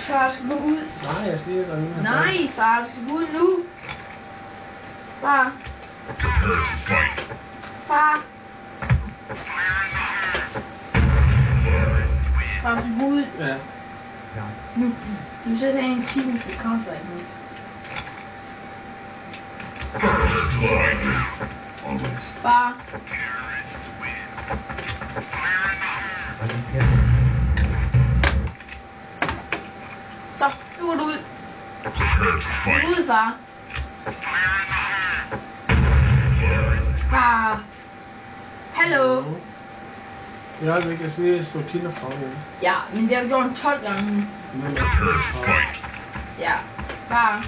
Far, skal gå ud. Nej, jeg skal lige gøre noget. Nej, far, du skal gå ud nu. Far. Prepare to fight. Far. Forest wind. Far, du skal gå ud. Ja. Nu. Du sætter en time til Counter-Strike nu. Prepare to fight. Always. Far. Terrorists win. Fire in the hole. Så, nu går du ud. Prepare to fight. Ud, far. Fire in the hole. Terrorists win. Far. Hallo. Jeg har ikke, jeg skal lige slå kilder fra igen. Ja, men det har du gjort 12 gange nu. Men Prepare to fight. Ja. Far.